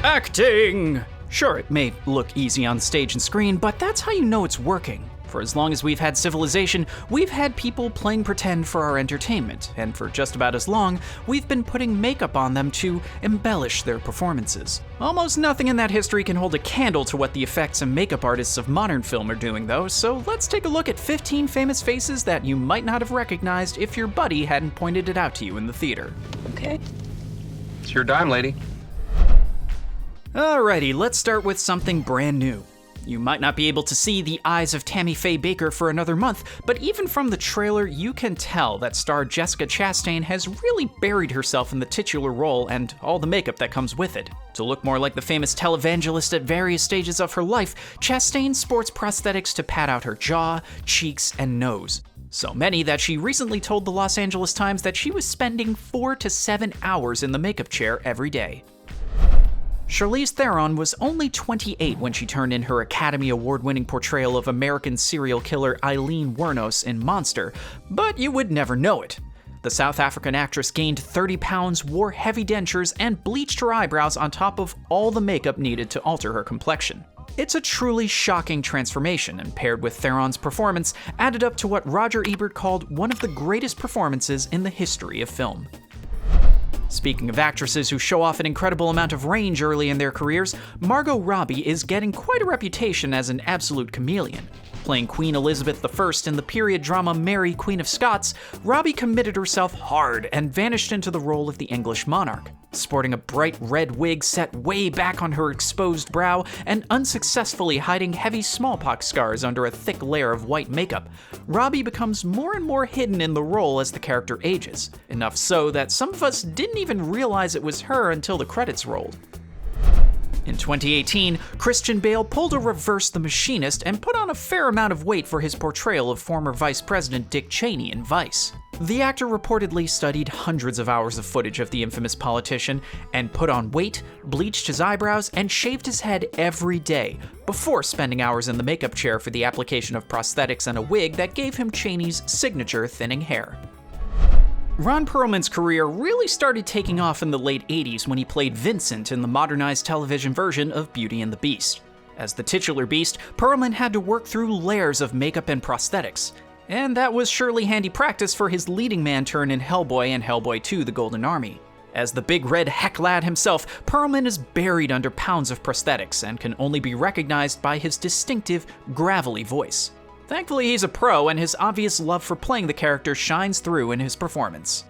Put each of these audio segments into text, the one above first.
Acting! Sure, it may look easy on stage and screen, but that's how you know it's working. For as long as we've had civilization, we've had people playing pretend for our entertainment, and for just about as long, we've been putting makeup on them to embellish their performances. Almost nothing in that history can hold a candle to what the effects and makeup artists of modern film are doing though, so let's take a look at 15 famous faces that you might not have recognized if your buddy hadn't pointed it out to you in the theater. Okay. It's your dime, lady. Alrighty, let's start with something brand new. You might not be able to see the Eyes of Tammy Faye Baker for another month, but even from the trailer, you can tell that star Jessica Chastain has really buried herself in the titular role and all the makeup that comes with it. To look more like the famous televangelist at various stages of her life, Chastain sports prosthetics to pad out her jaw, cheeks, and nose. So many that she recently told the Los Angeles Times that she was spending 4 to 7 hours in the makeup chair every day. Charlize Theron was only 28 when she turned in her Academy Award-winning portrayal of American serial killer Eileen Wuornos in Monster, but you would never know it. The South African actress gained 30 pounds, wore heavy dentures, and bleached her eyebrows on top of all the makeup needed to alter her complexion. It's a truly shocking transformation, and paired with Theron's performance, added up to what Roger Ebert called one of the greatest performances in the history of film. Speaking of actresses who show off an incredible amount of range early in their careers, Margot Robbie is getting quite a reputation as an absolute chameleon. Playing Queen Elizabeth I in the period drama Mary, Queen of Scots, Robbie committed herself hard and vanished into the role of the English monarch. Sporting a bright red wig set way back on her exposed brow and unsuccessfully hiding heavy smallpox scars under a thick layer of white makeup, Robbie becomes more and more hidden in the role as the character ages, enough so that some of us didn't even realize it was her until the credits rolled. In 2018, Christian Bale pulled a reverse The Machinist and put on a fair amount of weight for his portrayal of former Vice President Dick Cheney in Vice. The actor reportedly studied hundreds of hours of footage of the infamous politician and put on weight, bleached his eyebrows, and shaved his head every day, before spending hours in the makeup chair for the application of prosthetics and a wig that gave him Cheney's signature thinning hair. Ron Perlman's career really started taking off in the late 80s when he played Vincent in the modernized television version of Beauty and the Beast. As the titular Beast, Perlman had to work through layers of makeup and prosthetics, and that was surely handy practice for his leading man turn in Hellboy and Hellboy 2: The Golden Army. As the big red heck lad himself, Perlman is buried under pounds of prosthetics and can only be recognized by his distinctive, gravelly voice. Thankfully, he's a pro, and his obvious love for playing the character shines through in his performance.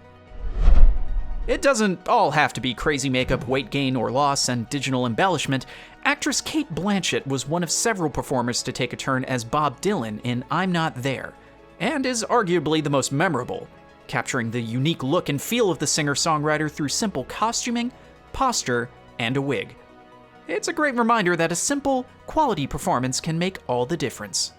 It doesn't all have to be crazy makeup, weight gain or loss, and digital embellishment. Actress Cate Blanchett was one of several performers to take a turn as Bob Dylan in I'm Not There, and is arguably the most memorable, capturing the unique look and feel of the singer-songwriter through simple costuming, posture, and a wig. It's a great reminder that a simple, quality performance can make all the difference.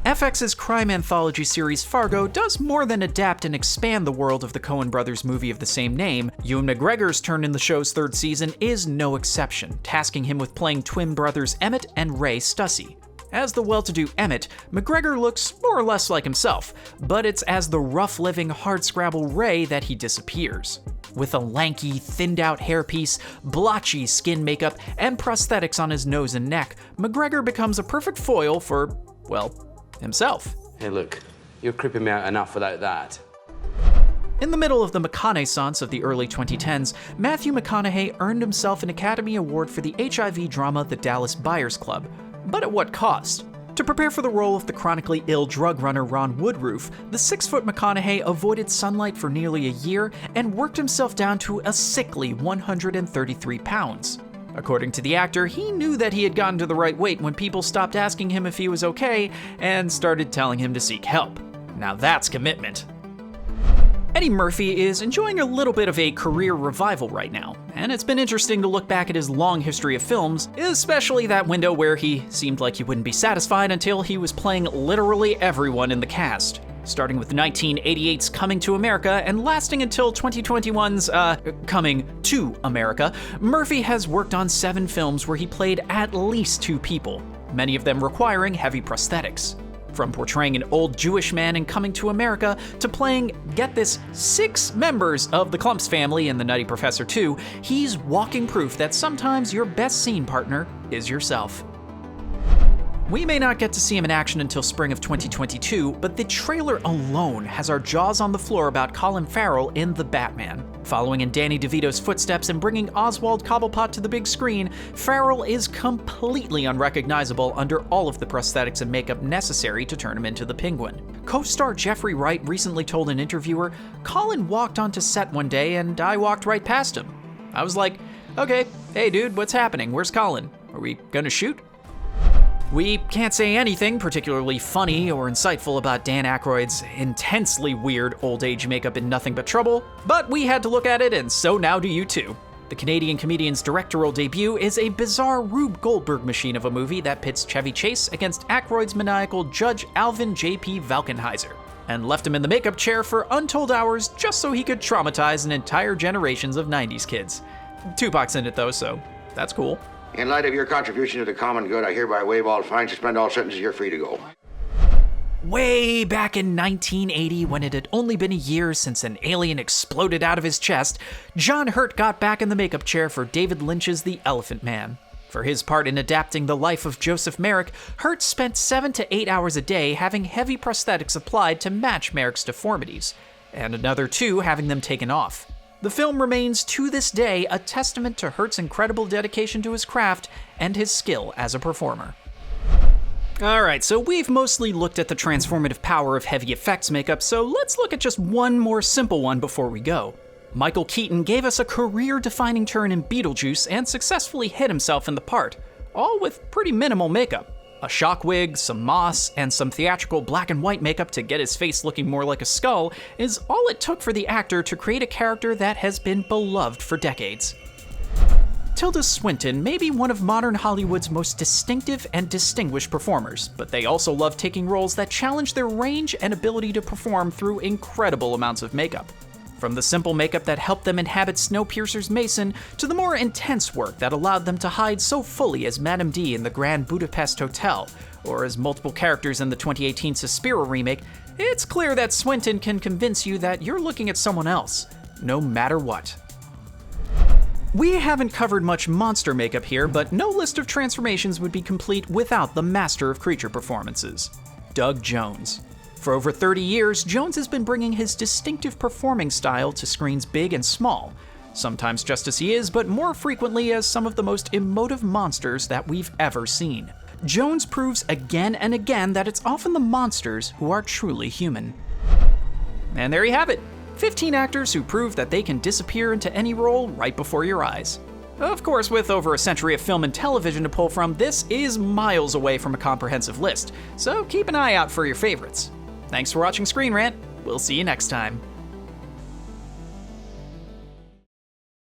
FX's crime anthology series Fargo does more than adapt and expand the world of the Coen brothers movie of the same name. Ewan McGregor's turn in the show's third season is no exception, tasking him with playing twin brothers Emmett and Ray Stussy. As the well-to-do Emmett, McGregor looks more or less like himself, but it's as the rough-living, hardscrabble Ray that he disappears. With a lanky, thinned-out hairpiece, blotchy skin makeup, and prosthetics on his nose and neck, McGregor becomes a perfect foil for, well, himself. Hey look, you're creeping me out enough without that. In the middle of the McConaughey-sance of the early 2010s, Matthew McConaughey earned himself an Academy Award for the HIV drama The Dallas Buyers Club. But at what cost? To prepare for the role of the chronically ill drug runner Ron Woodroof, the 6-foot McConaughey avoided sunlight for nearly a year and worked himself down to a sickly 133 pounds. According to the actor, he knew that he had gotten to the right weight when people stopped asking him if he was okay and started telling him to seek help. Now that's commitment. Eddie Murphy is enjoying a little bit of a career revival right now, and it's been interesting to look back at his long history of films, especially that window where he seemed like he wouldn't be satisfied until he was playing literally everyone in the cast. Starting with 1988's Coming to America and lasting until 2021's Coming to America, Murphy has worked on 7 films where he played at least 2 people, many of them requiring heavy prosthetics. From portraying an old Jewish man in Coming to America to playing, get this, 6 members of the Clumps family in The Nutty Professor 2, he's walking proof that sometimes your best scene partner is yourself. We may not get to see him in action until spring of 2022, but the trailer alone has our jaws on the floor about Colin Farrell in The Batman. Following in Danny DeVito's footsteps and bringing Oswald Cobblepot to the big screen, Farrell is completely unrecognizable under all of the prosthetics and makeup necessary to turn him into the Penguin. Co-star Jeffrey Wright recently told an interviewer, "Colin walked onto set one day and I walked right past him. I was like, okay, hey dude, what's happening? Where's Colin? Are we gonna shoot?" We can't say anything particularly funny or insightful about Dan Aykroyd's intensely weird old age makeup in Nothing But Trouble, but we had to look at it, and so now do you too. The Canadian comedian's directorial debut is a bizarre Rube Goldberg machine of a movie that pits Chevy Chase against Aykroyd's maniacal Judge Alvin J.P. Valkenheiser, and left him in the makeup chair for untold hours just so he could traumatize an entire generations of 90s kids. Tupac's in it though, so that's cool. In light of your contribution to the common good, I hereby waive all fines, suspend all sentences, you're free to go. Way back in 1980, when it had only been a year since an alien exploded out of his chest, John Hurt got back in the makeup chair for David Lynch's The Elephant Man. For his part in adapting the life of Joseph Merrick, Hurt spent 7 to 8 hours a day having heavy prosthetics applied to match Merrick's deformities, and another 2 having them taken off. The film remains to this day a testament to Hurt's incredible dedication to his craft and his skill as a performer. Alright, so we've mostly looked at the transformative power of heavy effects makeup, so let's look at just one more simple one before we go. Michael Keaton gave us a career-defining turn in Beetlejuice and successfully hit himself in the part, all with pretty minimal makeup. A shock wig, some moss, and some theatrical black and white makeup to get his face looking more like a skull is all it took for the actor to create a character that has been beloved for decades. Tilda Swinton may be one of modern Hollywood's most distinctive and distinguished performers, but they also love taking roles that challenge their range and ability to perform through incredible amounts of makeup. From the simple makeup that helped them inhabit Snowpiercer's Mason, to the more intense work that allowed them to hide so fully as Madame D in the Grand Budapest Hotel, or as multiple characters in the 2018 Suspiria remake, it's clear that Swinton can convince you that you're looking at someone else, no matter what. We haven't covered much monster makeup here, but no list of transformations would be complete without the master of creature performances, Doug Jones. For over 30 years, Jones has been bringing his distinctive performing style to screens big and small, sometimes just as he is, but more frequently as some of the most emotive monsters that we've ever seen. Jones proves again and again that it's often the monsters who are truly human. And there you have it, 15 actors who prove that they can disappear into any role right before your eyes. Of course, with over a century of film and television to pull from, this is miles away from a comprehensive list, so keep an eye out for your favorites. Thanks for watching Screen Rant. We'll see you next time.